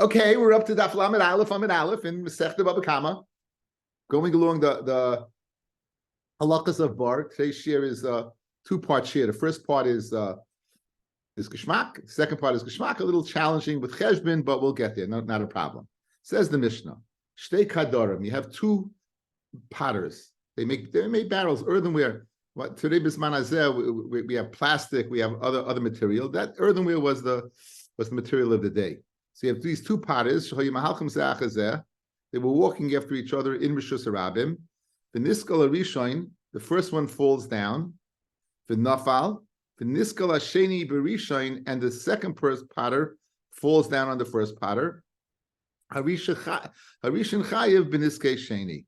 Okay, we're up to Daf Lamed Aleph in Masechta Baba Kama, going along the halachas of bar. Today's shir is two-part shir. The first part is Geshmak. The second part is Geshmak, a little challenging with Cheshbin, but we'll get there. Not a problem. Says the Mishnah, Shtei Kadorim. You have two potters. They made barrels, earthenware. What today Bisman Hazeh, we have plastic, we have other material. That earthenware was the material of the day. So you have these two potters. They were walking after each other in Rishus Harabim. The Niskal Arishain, the first one falls down. The Nafal, the Niskal Asheni Berishain, and the second potter falls down on the first potter. Harishan Chayev Beniskei Sheni.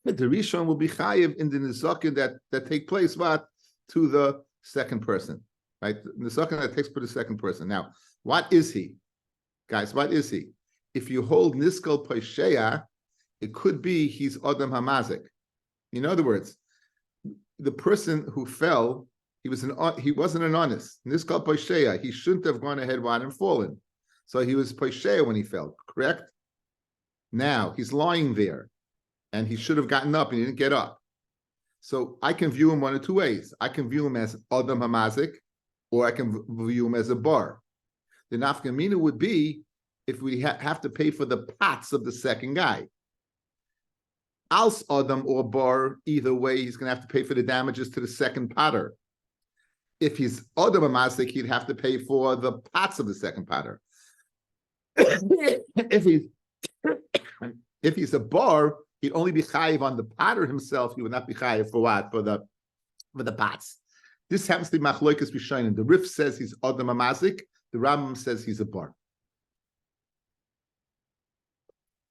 The Rishon will be Chayev in the Nizakin that take place to the second person, right? The Nizakin that takes place to the second person. Now, what is he? Guys, what is he? If you hold Niskal Paisheya, it could be he's Adam Hamazik. In other words, the person who fell, he wasn't an honest. Niskal Paisheya, he shouldn't have gone ahead and fallen. So he was Paisheya when he fell, correct? Now, he's lying there, and he should have gotten up, and he didn't get up. So I can view him one of two ways. I can view him as Adam Hamazik, or I can view him as a bar. The nafkamina would be if we have to pay for the pots of the second guy. Als Adam or bar, either way, he's going to have to pay for the damages to the second potter. If he's Adam Amasik, he'd have to pay for the pots of the second potter. If he's a bar, he'd only be chayiv on the potter himself. He would not be chayiv for what? For the pots. This happens to be machloikas b'shainin. The Rif says he's Adam Amasik. The Rambam says he's a bar.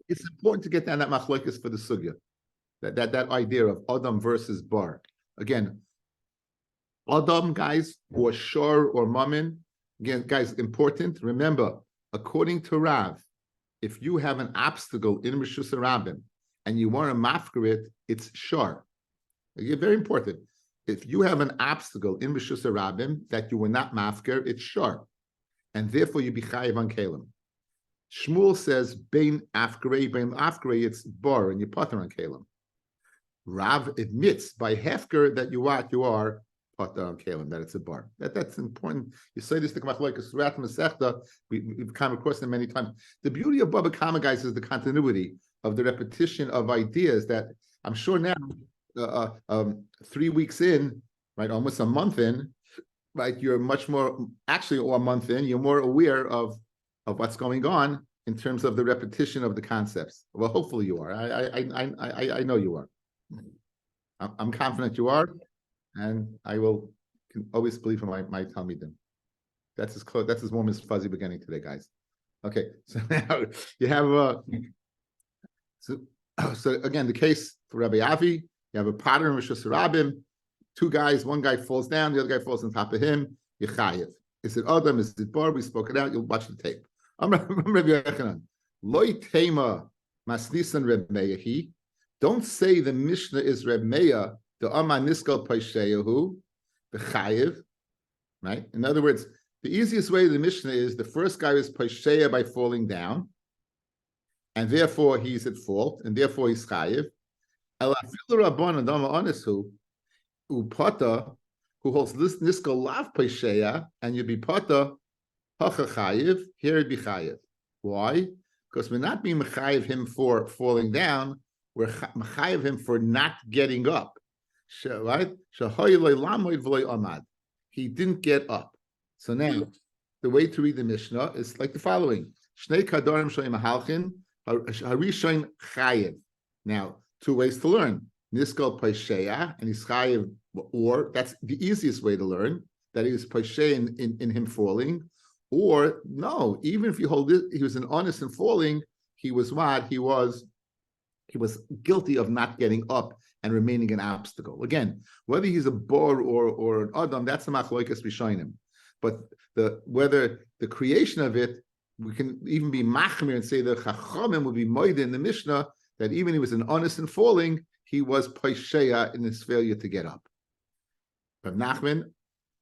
It's important to get down that machloikas for the sugya, that idea of Adam versus bar. Again, Adam, guys, or shor or mammon. Again, guys, important. Remember, according to Rav, if you have an obstacle in Rishus Harabim and you want to mafker it, it's shor. Again, very important. If you have an obstacle in Rishus Harabim that you were not mafker, it's shor. And therefore you be chayiv on kalim. Shmuel says bein afgrei, it's bar, and you pater on kalim. Rav admits by hefker that you are pater on kalim, that it's a bar. That's important. You say this to Kamachloikas throughout Masechta. We've come across them many times. The beauty of Baba Kama, guys, is the continuity of the repetition of ideas that I'm sure now, 3 weeks in, right, almost a month in, right, you're much more, actually, or a month in, you're more aware of what's going on in terms of the repetition of the concepts. Well, hopefully you are. I know you are. I'm confident you are, and I can always believe in my Talmidim. That's as warm as fuzzy beginning today, guys. Okay, so now you have so again, the case for Rabbi Avi, you have a potter in Rishus Harabim. Two guys, one guy falls down, the other guy falls on top of him. Yechayev. Is it Adam? Is it bar? We spoke it out. You'll watch the tape. I'm Rabbi Yochanan. Loi tema masnisan Reb Meir. Don't say the Mishnah is Reb Meir. The Amar Niskal Paisheyahu, the Chayev. Right. In other words, the easiest way of the Mishnah is the first guy is Paisheya by falling down, and therefore he's at fault, and therefore he's Chayev. Elafilu Rabban Adama Anisu. Upata, who holds this niskal lav paisheya, and you'd be pata hacha chayiv. Here it'd be chayiv. Why? Because we're not being mechayiv him for falling down. We're mechayiv him for not getting up. Right? He didn't get up. So now the way to read the Mishnah is like the following: Shnei kadorim shoyim halchin harishain chayiv. Now, two ways to learn. Niskal Paisheya, and he's chayiv, or that's the easiest way to learn, that he was Paisheya in him falling, or no, even if you hold it, he was an honest in falling, he was what? He was guilty of not getting up and remaining an obstacle. Again, whether he's a bar or an Adam, that's the machloikas b'shonim. But whether the creation of it, we can even be machmir and say the Chachamim would be moide in the Mishnah, that even he was an honest in falling, he was paisheya in his failure to get up. But Nachman,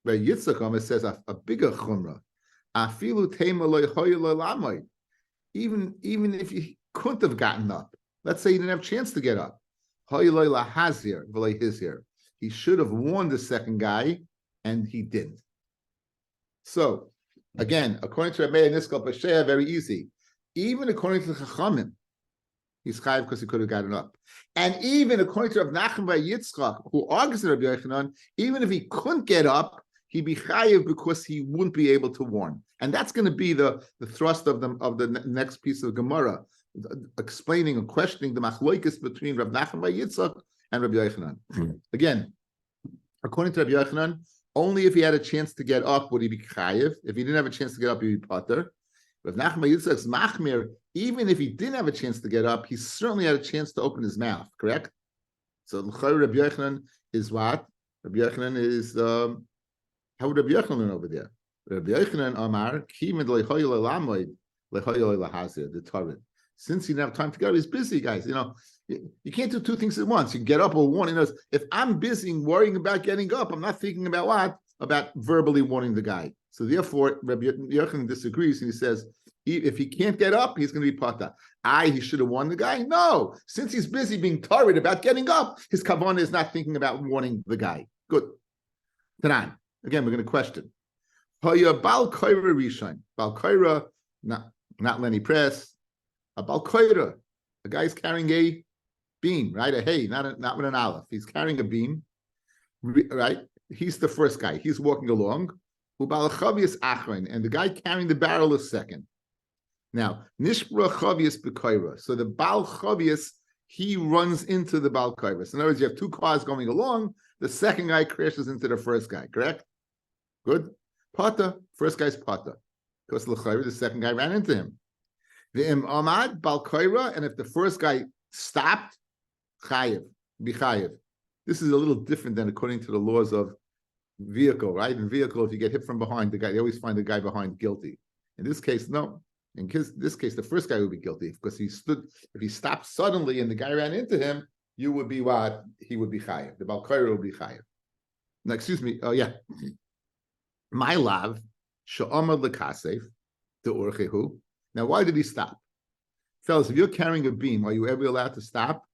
where Yitzchak says a bigger chumrah, afilu tema lo lamay. even if he couldn't have gotten up, let's say he didn't have a chance to get up. He should have warned the second guy, and he didn't. So, again, according to Rabbi Niskal Pashea, very easy. Even according to the Chachamim, he's chayiv because he could have gotten up. And even according to Rav Nachman bar Yitzchak, who argues with Rabbi Yochanan, even if he couldn't get up, he'd be chayiv because he wouldn't be able to warn. And that's going to be the thrust of the next piece of Gemara, explaining and questioning the machloikis between Rav Nachman bar Yitzchak and Rabbi Yochanan. Again, according to Rabbi Yochanan, only if he had a chance to get up would he be chayiv. If he didn't have a chance to get up, he'd be pater. Rav Nachman bar Yitzchak's machmir, even if he didn't have a chance to get up, he certainly had a chance to open his mouth, correct? So Rabbi Yochanan is what? Rabbi Yochanan is, how would Rabbi Yochanan learn over there? Rabbi Yochanan Amar, the Torah. Since he didn't have time to get up, he's busy, guys. You can't do two things at once. You can get up or warn. If I'm busy worrying about getting up, I'm not thinking about what? About verbally warning the guy. So therefore, Rabbi Yochanan disagrees, and he says, if he can't get up, he's going to be pata. He should have warned the guy? No. Since he's busy being torrid about getting up, his kavanah is not thinking about warning the guy. Good. Tanan. Again, we're going to question. Hoya bal koira rishon. Bal koira, not Lenny Press. A bal koira. A guy's carrying a beam, right? A hay, not with an aleph. He's carrying a beam, right? He's the first guy. He's walking along. And the guy carrying the barrel is second. Now, nishbra chavius b'koira. So the bal chavius, he runs into the bal koira. In other words, you have two cars going along. The second guy crashes into the first guy. Correct? Good. Pata. First guy's pata. Because the second guy ran into him. V'im amad bal koira. And if the first guy stopped, chayiv, be chayiv. This is a little different than according to the laws of vehicle, right? In vehicle, if you get hit from behind, they always find the guy behind guilty. In this case, no. In this case, the first guy would be guilty because if he stopped suddenly and the guy ran into him, you would be what? He would be chayiv. The bal koira would be chayiv. Now, excuse me. Oh, yeah. My lav, sha'amad lekasef, the urchehu. Now, why did he stop? Fellas, if you're carrying a beam, are you ever allowed to stop?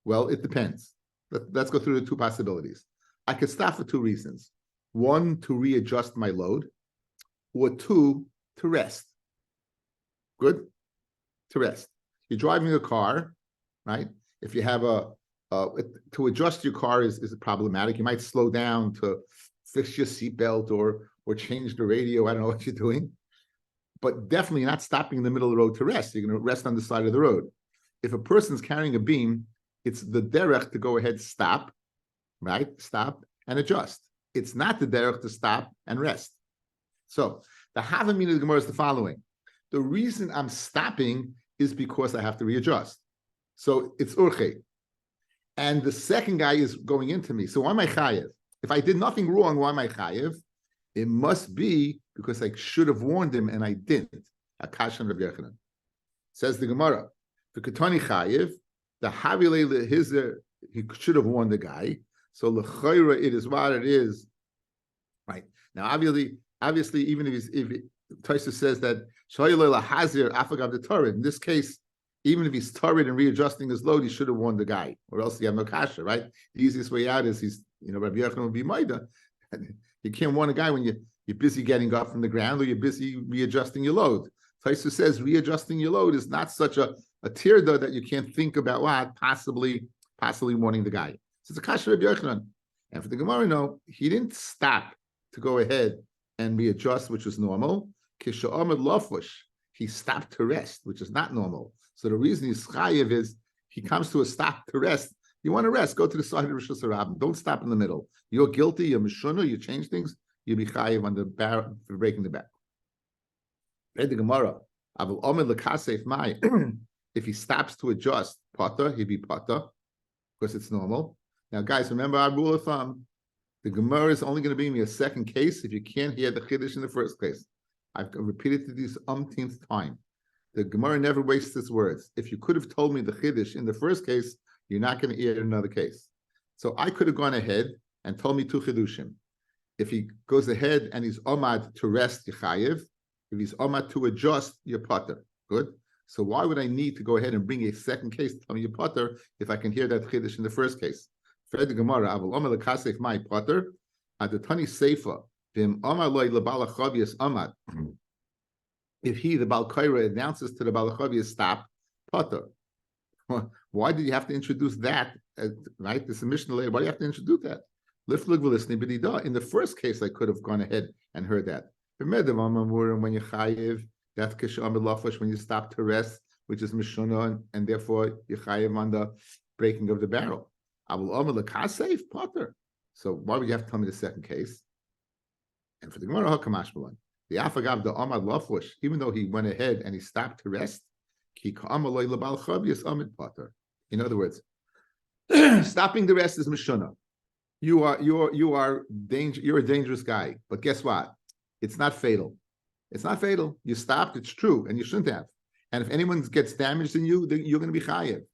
Well, it depends. Let's go through the two possibilities. I could stop for two reasons. One, to readjust my load, or two, to rest. Good? To rest. You're driving a car, right? If you have to adjust your car is problematic. You might slow down to fix your seatbelt or change the radio. I don't know what you're doing. But definitely not stopping in the middle of the road to rest. You're going to rest on the side of the road. If a person's carrying a beam, it's the derech to go ahead, stop, right? Stop and adjust. It's not the derech to stop and rest. So the Havamina of the Gemara is the following. The reason I'm stopping is because I have to readjust. So it's urche. And the second guy is going into me. So why am I chayev? If I did nothing wrong, why am I chayev? It must be because I should have warned him and I didn't. Akashan Rabbi Yochanan. Says the Gemara. The Ketani chayev, the Havile lehizer, he should have warned the guy. So l'chayra, it is what it is. Right. Now, obviously, even if Taisa says that afagav the Torah. In this case, even if he's torrid and readjusting his load, he should have warned the guy, or else you have no kasha, right? The easiest way out is Rabbi Yochanan would be maida. You can't warn a guy when you're busy getting up from the ground or you're busy readjusting your load. Taisa says readjusting your load is not such a tirda that you can't think about what possibly warning the guy. So it's a kasha Rabbi Yochanan. And for the Gemara, no, he didn't stop to go ahead and readjust, which was normal. Kisha'amad lafush, he stopped to rest, which is not normal. So the reason he's chayiv is he comes to a stop to rest. You want to rest, go to the side of Rosh Hashanah. Don't stop in the middle. You're guilty, you're mishuna, you change things, you'll be chayiv on the bar for breaking the back. Read the Gemara. If he stops to adjust, pata, he'd be pata, because it's normal. Now, guys, remember our rule of thumb. The Gemara is only going to be me a second case if you can't hear the Chiddush in the first case. I've repeated this umpteenth time. The Gemara never wastes its words. If you could have told me the Chiddush in the first case, you're not going to hear it in another case. So I could have gone ahead and told me two Chidushim. If he goes ahead and he's omad to rest, Yechayev. If he's omad to adjust, you're potter. Good. So why would I need to go ahead and bring a second case to tell me you potter if I can hear that chiddush in the first case? Fred the Gemara, Avol Omer lekasef my potter, at the Tani Seifa, Vim Omar loy lebala chavias amad. If he, the Baal Kaira, announces to the Baal Chavias, stop, potter. Why did you have to introduce that? Right, this is Mishnah later. Why do you have to introduce that? In the first case, I could have gone ahead and heard that. When you chayiv, that's when you stop to rest, which is mishuna, and therefore you chayiv on the breaking of the barrel. Potter. So why would you have to tell me the second case? And for the Gemara, the afagav the amad lafush, even though he went ahead and he stopped to rest, in other words, stopping the rest is mishuna. You're a dangerous guy, but guess what? It's not fatal. It's not fatal. You stopped. It's true, and you shouldn't have. And if anyone gets damaged in you, then you're going to be chayiv.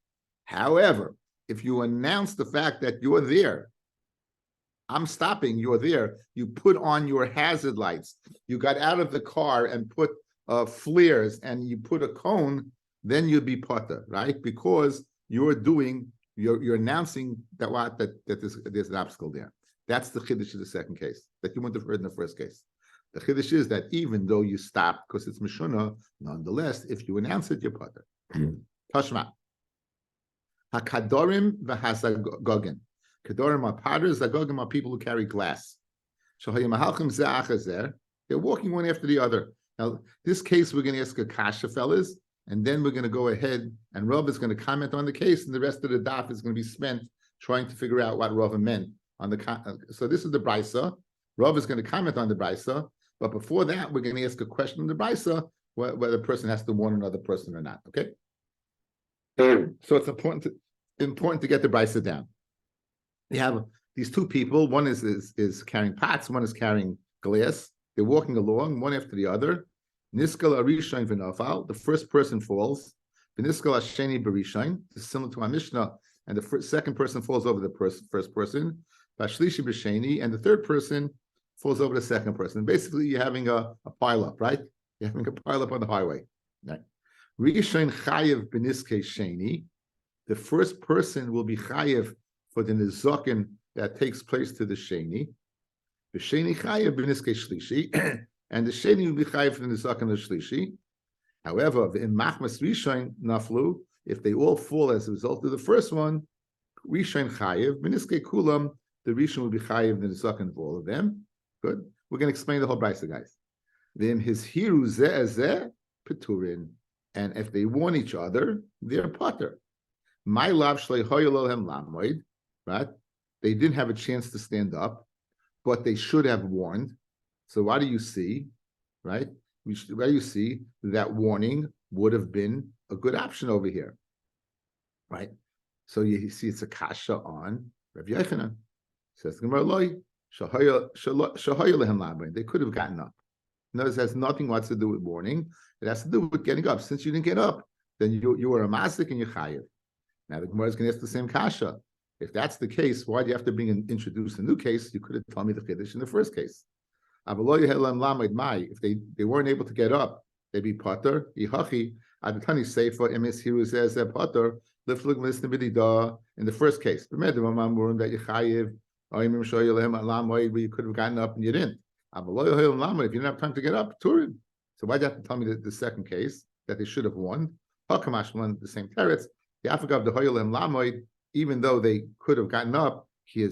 However, if you announce the fact that you're there, I'm stopping, you're there, you put on your hazard lights, you got out of the car and put flares, and you put a cone, then you'd be potter, right? Because you're announcing that there's an obstacle there. That's the chiddush of the second case that you wouldn't have heard in the first case. The chiddush is that even though you stop because it's mishuna, nonetheless, if you announce it, you're potter. Tashma. Hakadorim v'hazagogin. Kadorim are potters, zagogim are people who carry glass. They're walking one after the other. Now, this case, we're going to ask a kasha, fellas, and then we're going to go ahead, and Rav is going to comment on the case, and the rest of the daf is going to be spent trying to figure out what Rav meant on the. So this is the brisa. Rav is going to comment on the brisa, but before that, we're going to ask a question on the brisa whether a person has to warn another person or not. Okay. So it's important to get the brisa down. You have these two people. One is carrying pots. One is carrying glass. They're walking along, one after the other. Niskal arishain v'nafal. The first person falls. V'niskal asheni b'rishain. This is similar to our Mishnah. And the second person falls over the first person. V'ashlishi b'sheni. And the third person falls over the second person. Basically, you're having a pile-up, right? You're having a pile-up on the highway. Right? Rishain chayev b'niskei sheni. The first person will be chayev for the nizakin that takes place to the sheni. The sheni chayev b'niskei shlishi, and the sheni will be chayev for the nizakin of shlishi. However, in machmas rishain naflu, if they all fall as a result of the first one, rishain chayev b'niskei kulam, the rishon will be chayev the nizakin of all of them. Good. We're going to explain the whole brisa, guys. Then his hiru zeh peturin, and if they warn each other, they're potter. My lav shlei hoyolohem lamoid. Right? They didn't have a chance to stand up, but they should have warned. So what do you see? Right? Why do you see that warning would have been a good option over here? Right? So you see it's a kasha on Rabbi Yochanan. Says the Gemara loy shahoyalehem lamoid. They could have gotten up. Notice it has nothing what's to do with warning. It has to do with getting up. Since you didn't get up, then you were a masik and you're chayiv. Now the Gemara is going to ask the same kasha. If that's the case, why do you have to introduce a new case? You could have told me the chiddush in the first case. If they weren't able to get up, they'd be potter. Ihachi adatani seifa emes hiru zeh potter liflug misnebidida in the first case. That you chayiv or you could have gotten up and you didn't. If you didn't have time to get up, turin. So why do you have to tell me the second case that they should have won? Hakamash the same teretz. The afagav the hoyolem lamoid. Even though they could have gotten up, even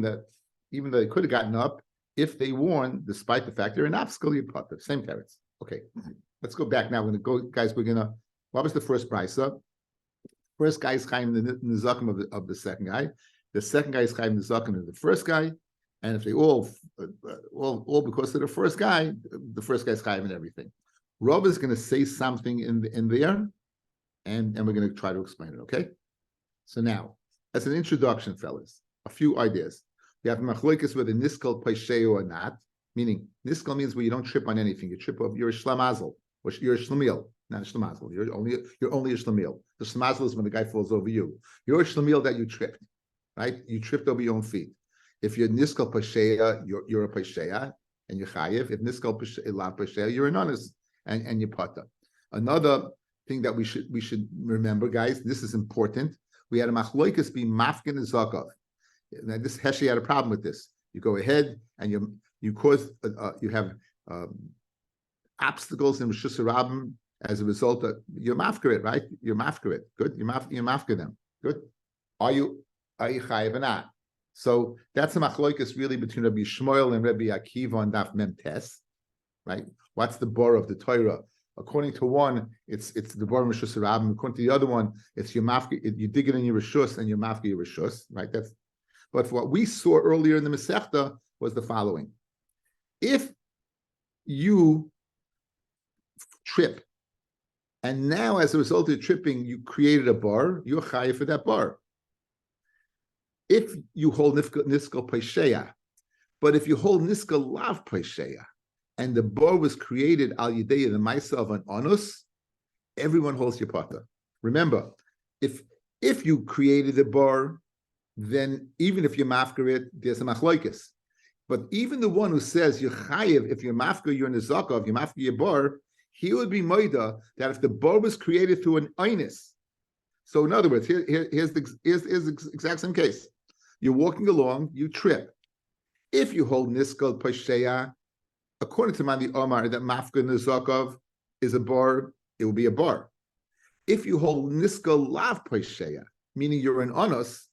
though they could have gotten up, if they warn, despite the fact they're an obstacle, you put the same carrots. Okay, let's go back now. We're going to go, guys. What was the first brisa? First guy is chayim the nizakim of the second guy. The second guy is chayim the nizakim of the first guy. And if they all because of the first guy is chayim and everything. Rob is going to say something in there. And we're going to try to explain it, okay? So now, as an introduction, fellas, a few ideas. We have machlokes whether niskal paisheu or not, meaning niskal means where you don't trip on anything. You trip over, you're a shlamazel, or you're a shlemiel, not a shlamazel. You're only a shlemiel. The shlamazel is when the guy falls over you. You're a shlemiel that you tripped, right? You tripped over your own feet. If you're niskal paishea, you're a paishea, and you're chayiv. If niskal paishea, you're an honest, and you're pata. Another thing that we should remember, guys, this is important. We had a machloikas be mafkin and zakov. Now, this Heshi had a problem with this. You go ahead and you cause you have obstacles in Rishus Harabim as a result of you're mafker it, right? You're mafker it. Good. You're mafker them. Good. Are you chayiv or not? So that's a machloikas really between Rabbi Shmuel and Rabbi Akiva on Daf Mem Tes, right? What's the bar of the Torah? According to one, it's the bar of Rishus Harabim. According to the other one, it's your mafker. You dig it in your Rishus and your mafker your Rishus, right? But what we saw earlier in the Masechta was the following: if you trip, and now as a result of tripping, you created a bar, you're chayiv for that bar. If you hold niskal paisheya, but if you hold niskal lav paisheya, and the bar was created al yidei the ma'isa of an onus, everyone holds your pata. Remember, if you created the bar, then even if you're mafker it, there's a machloikis. But even the one who says you're chayiv, if you're mafker, you're in the zakov, you're mafker your bar, he would be moida that if the bar was created through an einus. So in other words, here's the exact same case. You're walking along, you trip. If you hold niskal pasheya, according to Mandi Omar, that mafka nizakov is a bar, it will be a bar. If you hold niskal lav pasheya, meaning you're an onus,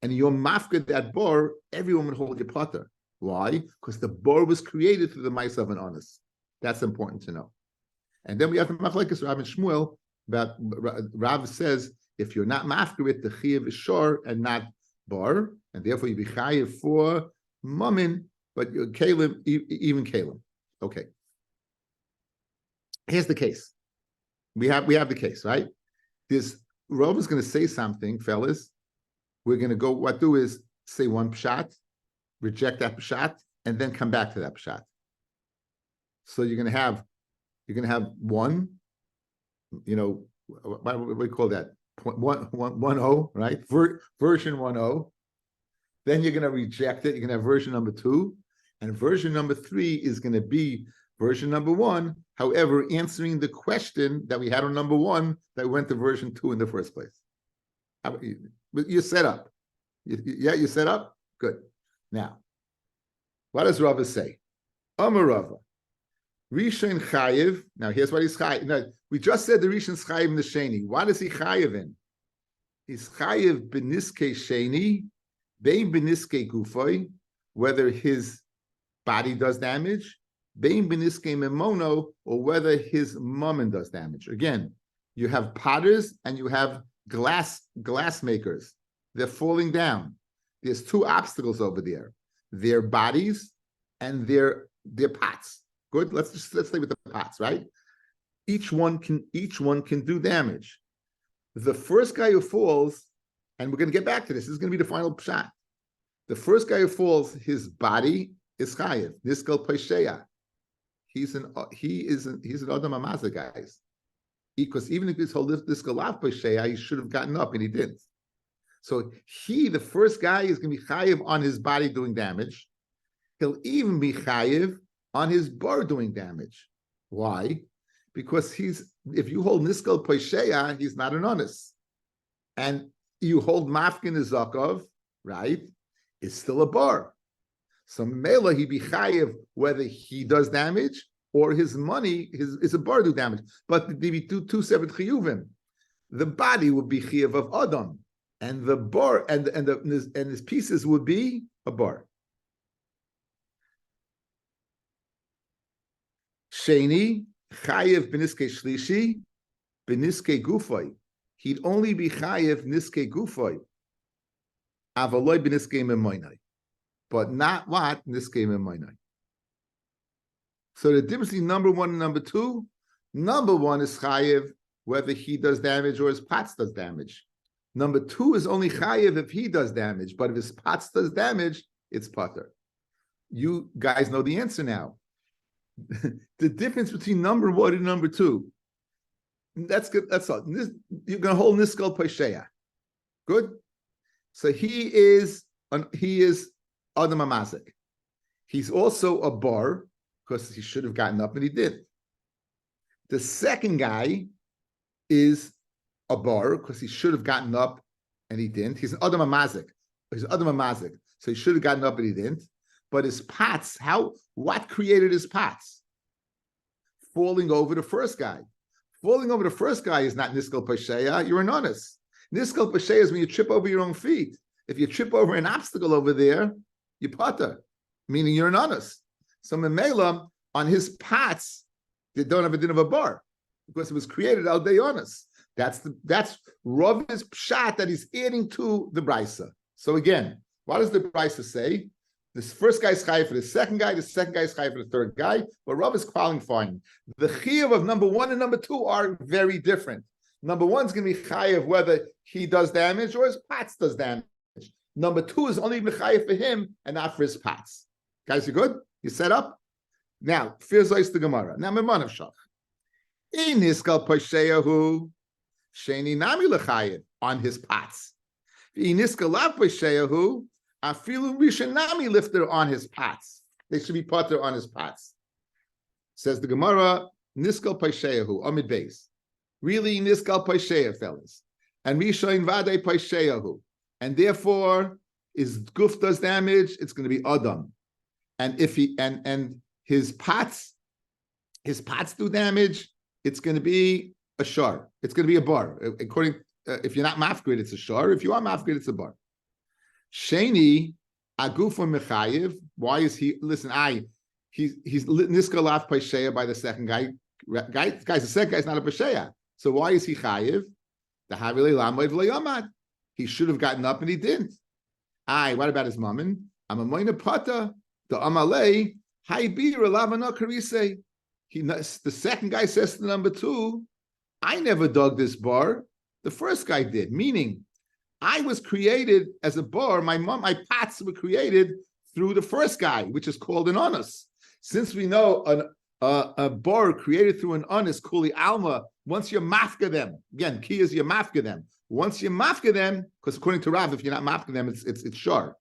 and you're mafka that bar, everyone would hold your potter. Why? Because the bar was created through the mice of an honest. That's important to know. And then we have the machlekes Rav and Shmuel. About Rav says if you're not mafka it, the chiyuv is shor and not bar, and therefore you be chayiv for mammon, but you're kalim, even kalim. Okay. Here's the case. We have the case, right? This Rav is going to say something, fellas. We're going to go. What do is say one pshat, reject that pshat, and then come back to that pshat. So you're going to have one. What do we call that? 1.10, right? Version 1.0. Then you're going to reject it. You're going to have version number 2, and version number 3 is going to be version number 1. However, answering the question that we had on number 1 that went to version 2 in the first place. You're set up. You're set up? Good. Now, what does Rava say? Amar Rava. Rishon Chayiv. Now, here's what he's Chayiv. Now, we just said the Rishon's Chayiv in the Sheni. What is he Chayiv in? He's Chayiv beniske Sheni, bein beniske Gufoi, whether his body does damage, bein beniske Memono, or whether his mammon does damage. Again, you have potters and you have glass makers. They're falling down. There's 2 obstacles over there: their bodies and their pots. Good. Let's stay with the pots, right? Each one can do damage. The first guy who falls, and we're going to get back to this. This is going to be the final pshat. The first guy who falls, his body is chayiv. Niskal paisheya. He's an adam amaza, guys. Because even if he's hold this galav paisheya, he should have gotten up and he didn't. So the first guy, is going to be chayiv on his body doing damage. He'll even be chayiv on his bar doing damage. Why? Because if you hold niskal paisheya, he's not an honest. And you hold mafkin zakov, right? It's still a bar. So mela he be chayiv whether he does damage or his money is a bar do damage. But there be two separate chiyuvim. The body would be chiyuv of adam, and the bar and his pieces would be a bar. Sheni chayiv beniske shlishi beniske gufay. He'd only be chayiv niske gufay. Avaloi beniske memoinai, but not what niske memoinai. So the difference between number 1 and number 2, number 1 is chayiv whether he does damage or his pots does damage. Number 2 is only chayiv if he does damage, but if his pots does damage, it's pater. You guys know the answer now. The difference between number 1 and number 2. That's good. That's all. You're going to hold niskal paisheya. Good. So he is adam amazik. He's also a bar because he should have gotten up and he did. The second guy is a bar because he should have gotten up and he didn't. He's an Adam Amazik. He's an Adam Amazik. So he should have gotten up and he didn't. But his pots, what created his pots? Falling over the first guy. Falling over the first guy is not Niskal Pasheya, you're an honest. Niskal Pasheya is when you trip over your own feet. If you trip over an obstacle over there, you putter, meaning you're an honest. So Memela, on his pots, they don't have a din of a bar because it was created al day honest. That's Rav's pshat that he's adding to the brisa. So again, what does the brisa say? This first guy's chayiv for the second guy is chayiv for the third guy, but Rav is qualifying. The chayiv of number one and number two are very different. Number one's going to be chayiv whether he does damage or his pots does damage. Number two is only chayiv for him and not for his pots. Guys, you good? You set up? Now, Firzais the Gemara. Now, Memanav Shach. In Niskal Pasheyahu, Sheni Nami Lechayiv on his pots. In Niskal Lav Pasheyahu, Afilu Rishanami lifter on his pots. They should be potter on his pots. Says the Gemara, Niskal Pasheyahu, Amid Beis. Really, Niskal Pasheya, fellas. And Rishain Vade Pasheyahu. And therefore, his guf does damage, it's going to be Adam. And if he and his pots do damage, it's going to be a shar. It's going to be a bar. According, if you're not mafgrid, it's a shar. If you are mafgrid, it's a bar. Sheni agufa mechayiv. Why is he? Listen, he's niskalaf pasheya by the second guy. Guys, the second guy's not a pasheya. So why is he chayiv? The havile lamoid v'layamad. He should have gotten up and he didn't. What about his mammon? I'm a moina pata. The amalei haibira lavana karise. The second guy says to the number two, I never dug this bar. The first guy did. Meaning, I was created as a bar. My pots were created through the first guy, which is called an honest. Since we know a bar created through an honest, kuli alma, once you mafka them, again, key is you mafka them. Once you mafka them, because according to Rav, if you're not mafka them, it's shar.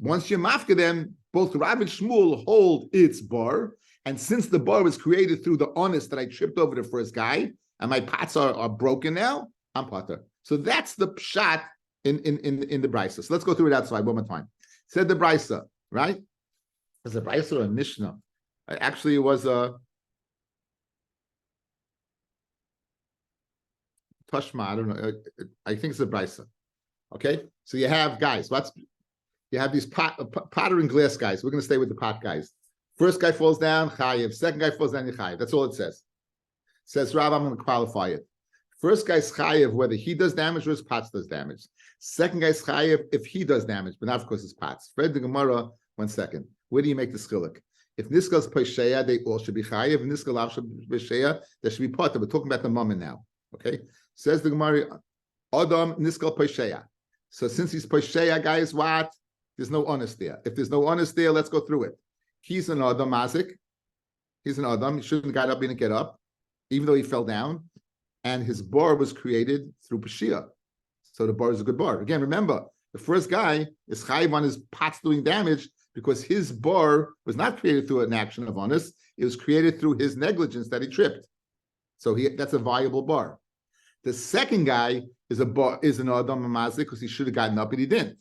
Once you mafka them, both Rav and Shmuel hold its bar, and since the bar was created through the honest that I tripped over the first guy, and my pots are broken now, I'm potter. So that's the pshat in the brisa. So let's go through it outside one more time. Said the brisa, right? Was a brisa or a mishnah? Actually, it was a Tashma. I don't know. I think it's a brisa. Okay, so you have guys. You have these potter and glass guys. We're going to stay with the pot guys. First guy falls down, chayiv. Second guy falls down, chayiv. That's all it says. Says Rav, I'm going to qualify it. First guy's chayiv whether he does damage or his pots does damage. Second guy's chayiv if he does damage, but not of course his pots. Fred the Gemara, 1 second. Where do you make the schiluk? If niskal's pasheya, they all should be chayiv. If niskal av should be pasheya, there should be potter. We're talking about the moment now. Okay? Says the Gemara, Adam niskal pasheya. So since he's pasheya, guys, what? There's no honest there. If there's no honest there, let's go through it. He's an Adam Mazik. He's an Adam. He shouldn't have got up, he didn't get up, even though he fell down. And his bar was created through Pashia. So the bar is a good bar. Again, remember, the first guy is chayiv on his pots doing damage because his bar was not created through an action of honest. It was created through his negligence that he tripped. So that's a viable bar. The second guy is an Adam Mazik because he should have gotten up and he didn't.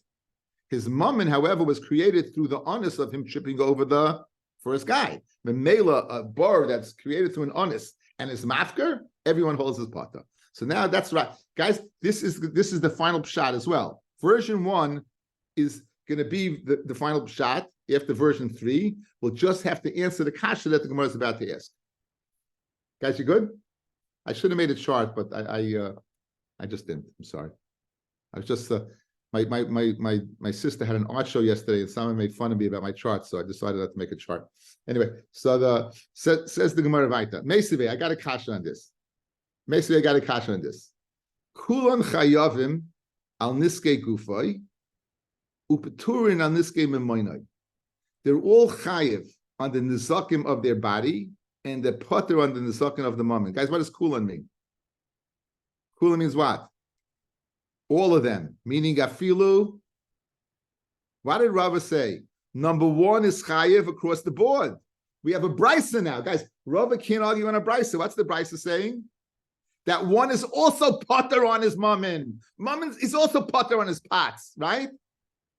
His mammon, however, was created through the honest of him tripping over the first guy. The mela, a bar that's created through an honest and his mafker, everyone holds his pata. So now that's right. Guys, this is the final pshat as well. Version 1 is going to be the final pshat. After version 3, we'll just have to answer the kasha that the Gemara is about to ask. Guys, you good? I should have made a chart, but I just didn't. I'm sorry. I was just my sister had an art show yesterday, and someone made fun of me about my chart, so I decided not to make a chart. Anyway, so says the Gemara Vaita. Meisive, I got a kasha on this. Meisive, I got a kasha on this. Kulan chayavim al niske gufay upeturin al niske memoinai. They're all chayiv on the nizakim of their body and the potter on the nizakim of the moment. Guys, what does kulan mean? Kulan means what? All of them, meaning afilu. What did Rava say? Number 1 is chayiv across the board. We have a brisa now, guys. Rava can't argue on a brisa. What's the brisa saying? That one is also potter on his mammon. Mammon is also potter on his pots, right?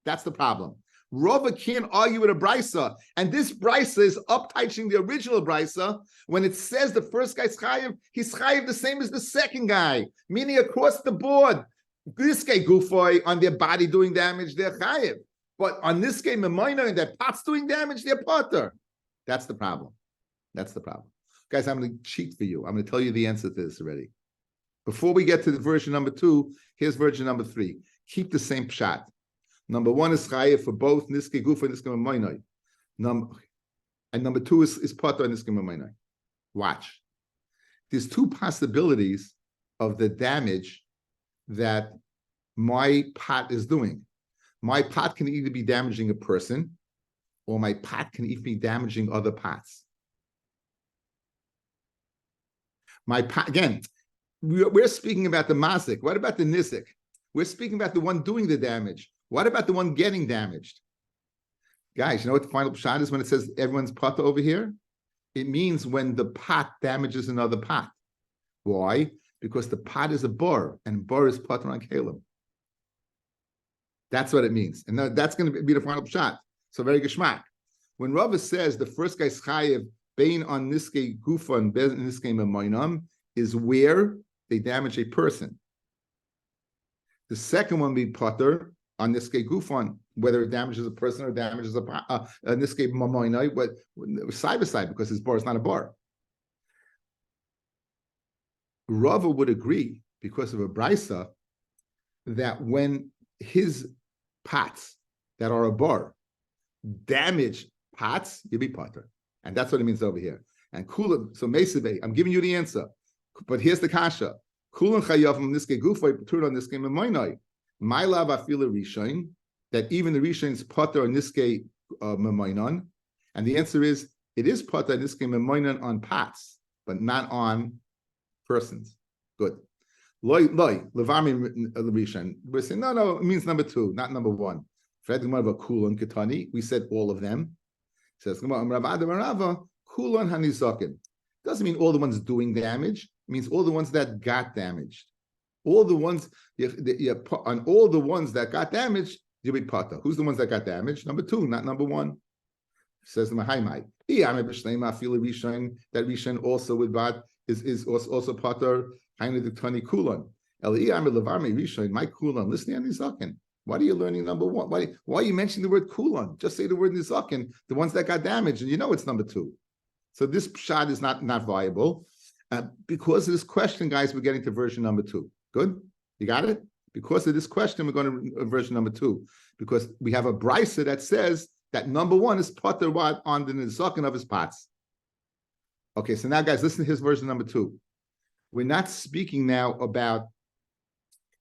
That's the problem. Rava can't argue with a brisa, and this brisa is upteaching the original brisa when it says the first guy's chayiv, he's chayiv the same as the second guy, meaning across the board. This guy gufoy on their body doing damage, they're chayiv, but on this guy memoina and their pots doing damage, they're potter. That's the problem. That's the problem, guys. I'm going to cheat for you. I'm going to tell you the answer to this already. Before we get to the version number 2, here's version number 3. Keep the same pshat. Number 1 is chayiv for both niske gufa and niske memoinai. And number 2 is potter and niske memoinai. Watch. There's 2 possibilities of the damage that my pot is doing. My pot can either be damaging a person, or my pot can even be damaging other pots. My pot, again, we're speaking about the mazik. What about the nizik? We're speaking about the one doing the damage. What about the one getting damaged? Guys, you know what the final pshat is when it says everyone's pot over here? It means when the pot damages another pot. Why? Because the pot is a bor, and bor is potter on kalim. That's what it means. And that's going to be the final pshat. So very geschmack. When Rava says the first guy's chayiv bein on niske gufa and bein niske memoinam is where they damage a person. The second one be potter on niske gufan, whether it damages a person or damages a niske memoinai, but side by side, because his bar is not a bar. Rava would agree because of a brisa that when his pots that are a bar damage pots, you be potter. And that's what it means over here. And kulam, so mesave, I'm giving you the answer. But here's the kasha. Kulam chayav niske gufay turn on niske memoinai. My love afila rishain, that even the rishain's potter on niske memoinan. And the answer is it is potter niske memoinan on pots, but not on persons. Good. Loy levami rishain. We're saying no, it means number 2, not number 1. We said all of them. It says kulon hanizakin. Doesn't mean all the ones doing damage. It means all the ones that got damaged. All the ones on all the ones that got damaged, you'll be potter. Who's the ones that got damaged? Number 2, not number 1. It says the Mahaimai. That Rishon also with bad is also potter. Hainu the Tani kulon. My kulon. Listen to Nizakin. Why are you learning number 1? Why are you mentioning the word kulon? Just say the word nizakin, the ones that got damaged, and you know it's number 2. So this pshat is not viable. Because of this question, guys, we're getting to version number 2. Good? You got it? Because of this question, we're going to version number 2. Because we have a brisa that says that number 1 is potter on the nizakin of his pots. Okay, so now, guys, listen to his version number 2. We're not speaking now about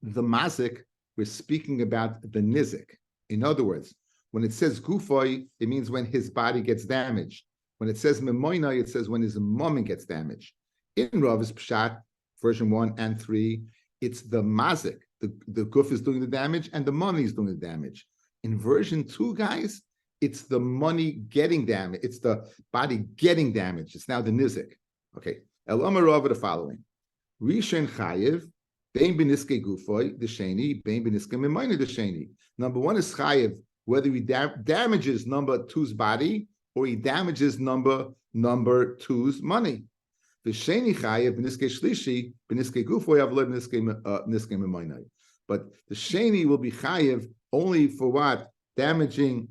the mazik. We're speaking about the nizik. In other words, when it says gufoy, it means when his body gets damaged. When it says memoina, it says when his mummy gets damaged. In Rav's pshat, version 1 and 3, it's the mazik. The guf is doing the damage and the money is doing the damage. In version 2, guys, it's the money getting damaged. It's the body getting damaged. It's now the nizik. Okay. El Amar Rav the following. Rishon chayiv, bein beniske gufoy, the sheni, bein beniske memoina, the sheni. Number 1 is chayiv, whether he damages number 2's body or he damages number 2's money. The sheni chayiv beniske shlishi, beniske gufoy, avle beniske memoina. But the sheni will be chayiv only for what? Damaging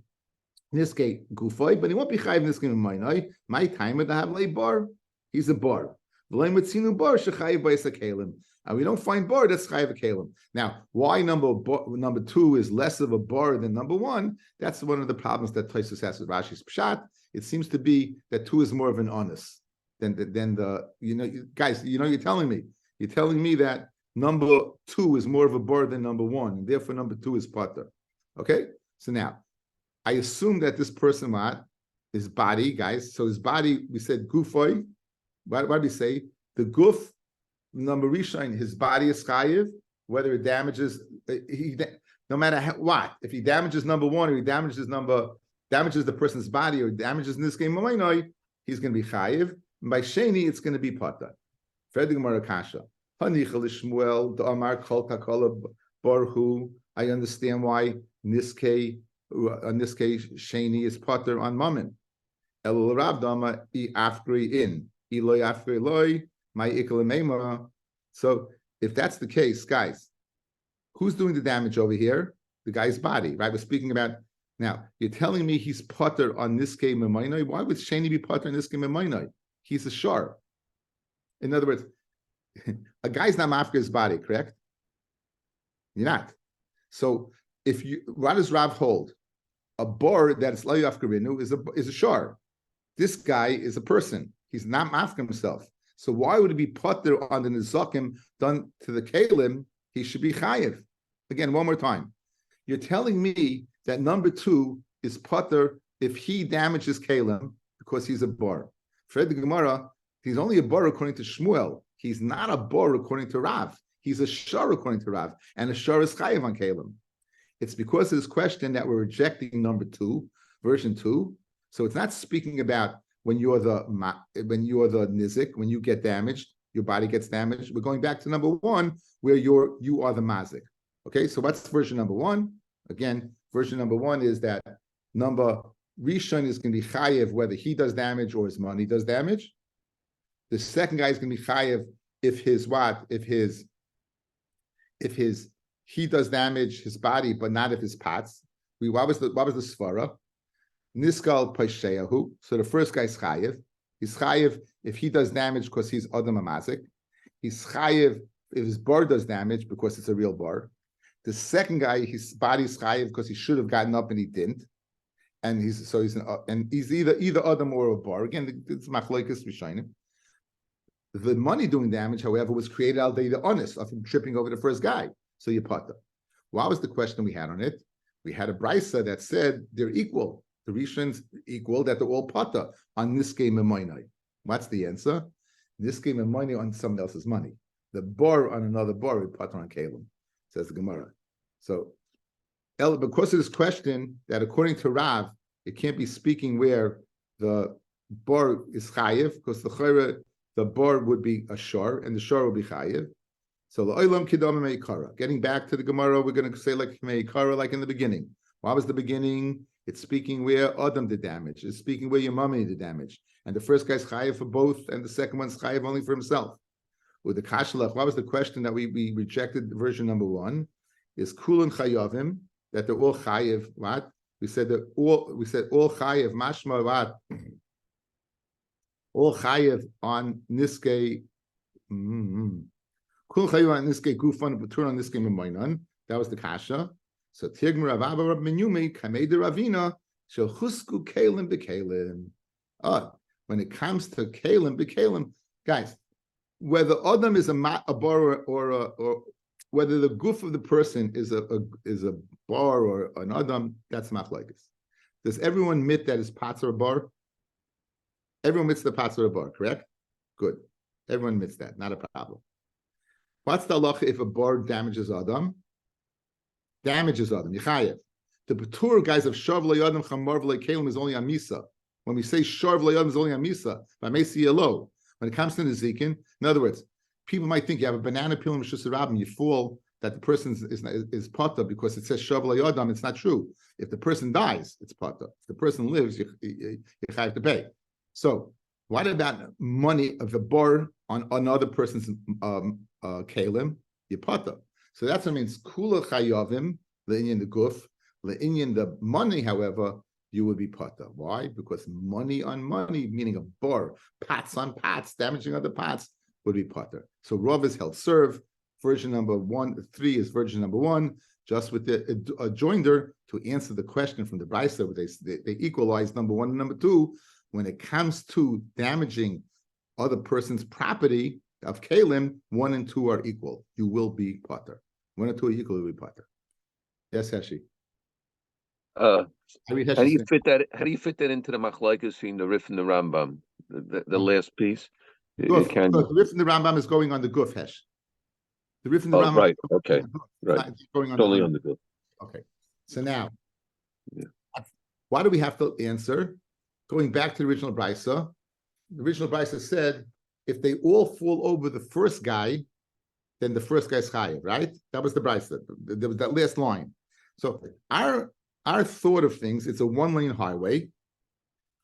niske gufoy, but he won't be chayiv niske memoina. My time at the havle bar, he's a bar. And we don't find bar that's chayiv kalim. Now, why number 2 is less of a bar than number 1? That's one of the problems that Tosfos has with Rashi's pshat. It seems to be that 2 is more of an honest than the guys. You're telling me that number 2 is more of a bar than number 1, and therefore number 2 is potter. Okay, so now I assume that this person his body, guys. So his body, we said gufoy. What do we say? The guf, number rishon, his body is chayiv, whether it damages, no matter what. If he damages number 1 or he damages the person's body or damages in this game, he's going to be chayiv. By sheni, it's going to be pata. Fredig Marakasha. Hanichel Shmuel the Amar Kol Kakola Barhu. I understand why Niskei sheni is pater on mammon. El Rav Dama I afkri in Eloi afkri Eloi my ikalamema. So if that's the case, guys, who's doing the damage over here? The guy's body, right? We're speaking about now. You're telling me he's pater on Niskei Memainoi. Why would sheni be pater on Niskei Memainoi? He's a shar. In other words, a guy's not after his body, correct? You're not. So if you, what does Rav hold? A bar that's lo yafkarinu is a shar. This guy is a person. He's not after himself. So why would it be pater on the nizakim done to the kalim? He should be chayiv. Again, one more time. You're telling me that number 2 is pater if he damages kalim because he's a bar. Fred the Gemara, he's only a bar according to Shmuel. He's not a bar according to Rav. He's a shar according to Rav, and a shar is chayiv on kalim. It's because of this question that we're rejecting number 2, version 2. So it's not speaking about when you're the nizik, when you get damaged, your body gets damaged. We're going back to number 1, where you are the mazik. Okay, so what's version number 1? Again, version number 1 is that number Rishon is going to be chayiv whether he does damage or his money does damage. The second guy is going to be chayiv if he does damage his body, but not if his pots. What was the svara? Niskal paisheyahu. So the first guy's chayiv. He's chayiv if he does damage because he's adam amazik. He's chayiv if his bar does damage because it's a real bar. The second guy, his body's chayiv because he should have gotten up and he didn't, and he's either adam or a bar. Again, it's machloikas rishonim. The money doing damage, however, was created al day the honest of him tripping over the first guy. So you pata. What was the question we had on it? We had a brisa that said they're equal. The Rishon's equal, that they're all pata on niskei memoinai. What's the answer? Niskei memoinai on someone else's money. The bar on another bar with pata on kalim, says the Gemara. So, because of this question, that according to Rav, it can't be speaking where the bar is chayiv, because the bar would be a shar, and the shar would be chayiv. So la'olam kidam meikara. Getting back to the Gemara, we're going to say like meikara, like in the beginning. What was the beginning? It's speaking where Adam did damage. It's speaking where your mommy did damage. And the first guy's chayiv for both, and the second one's chayiv only for himself. With the kashalach, what was the question that we rejected? Version number 1 is kulun chayavim, that they're all chayiv. What we said all chayiv mashma what all chayiv on niskei. Kul chayiv on niskei gufan, but turn on niskei memoinan. That was the kasha. So tigmar avava rab menyumi kamei de ravina shel chusku kalim bekalim. When it comes to kalim bekalim, guys, whether Adam is a bar or whether the goof of the person is a bar or an Adam, that's machlokes. Does everyone admit that his pots are a bar? Everyone admits the pots are a bar, correct? Good. Everyone admits that, not a problem. What's the halacha if a bar damages Adam? Damages Adam, Yechayev. The Patur guys of Shav L'Yadam Chamar V'Le'Kelim is only on Misa. When we say Shav L'Yadam is only on Misa, by Mesi Yelo. When it comes to Nezikin, in other words, people might think you have a banana peel in Rishus Rabim, you fool that the person is pata because it says Shav L'Yadam. It's not true. If the person dies, it's pata. If the person lives, you have to pay. So, what about money of the bar on another person's kalim? You pata. So that's what it means. Kula chayavim le'inyan the guf, le'inyan the money. However, you would be pata. Why? Because money on money, meaning a bar, pots on pots, damaging other pots, would be pata. So Rav is held serve. Version number 3 is version number 1, just with the joinder to answer the question from the Brisa, where they equalize number 1 and number 2. When it comes to damaging other person's property of kalim, 1 and 2 are equal. You will be potter. 1 and 2 are equal. You will be potter. Yes, Heshi. How do you fit that? How do you fit that into the machlokes between the Rif and the Rambam? The last piece. The Rif and the Rambam is going on the guf hesh. The Rif and the Rambam. Right. Okay. Right. It's going on only on the guf. Okay. So now, why do we have to answer? Going back to the original Brisa, the original Brisa said, if they all fall over the first guy, then the first guy's chayiv, right? That was the Brisa. There was that last line. So our thought of things, it's a one-lane highway.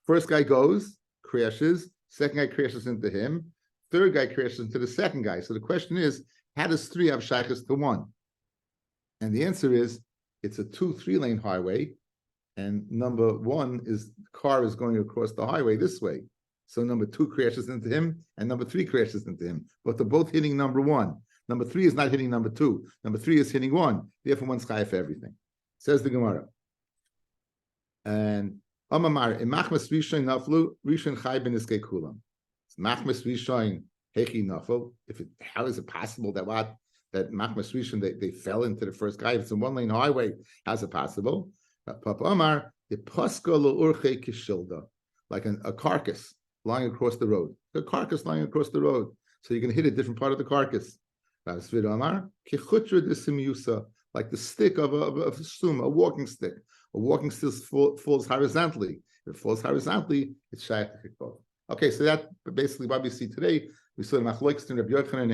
First guy goes, crashes. Second guy crashes into him. Third guy crashes into the second guy. So the question is, how does 3 have shaykhs to 1? And the answer is, it's a 2-3-lane highway, and number 1 is the car is going across the highway this way. So number 2 crashes into him, and number 3 crashes into him. But they're both hitting number 1. Number 3 is not hitting number 2. Number 3 is hitting 1. Therefore, one's chayav for everything. Says the Gemara. And Amamar, imachmas rishon naflu rishon chay ben iskei kulam. Machmas rishon hechi nafel. How is it possible that machmas rishon they fell into the first guy? If it's a 1-lane highway, how's it possible? Papa Amar, the paska lo urche kishilda, like a carcass lying across the road. A carcass lying across the road, so you can hit a different part of the carcass. Amar kichutra disimiusa, like the stick of a sum, a walking stick. A walking stick falls horizontally. If it falls horizontally, it's shaykh to kickboth. Okay, so that basically what we see today. We saw the machlokes between Rabbi Yochanan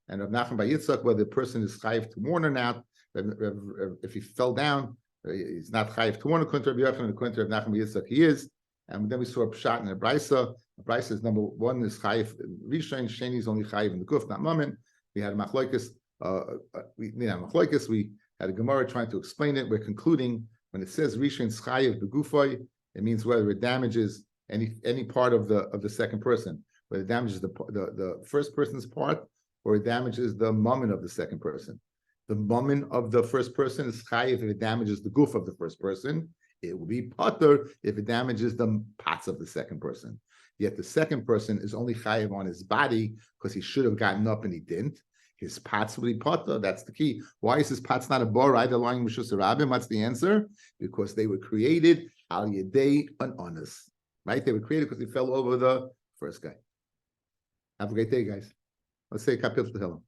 and Rav Nachman bar Yitzchak, whether the person is chayiv to mourn or not. If he fell down, he's not chayiv to mourn according to Rabbi Yochanan. According to Rav Nachman bar Yitzchak, he is. And then we saw a pshat in a brisa. The brisa is number 1 is chayiv rishon, sheni is only chayiv in the guf, not mammon. We had a machlokes. We had a Gemara trying to explain it. We're concluding when it says rishon chayiv begufay, it means whether it damages any part of the second person, whether it damages the first person's part or it damages the mammon of the second person. The mammon of the first person is chayiv if it damages the guf of the first person. It will be pater if it damages the parts of the second person. Yet the second person is only chayiv on his body because he should have gotten up and he didn't. His parts will be pater. That's the key. Why is his parts not a borai? They're lying mishus rabim. What's the answer? Because they were created al yedei an honest. Right? They were created because he fell over the first guy. Have a great day, guys. Let's say Kapil Tehillim.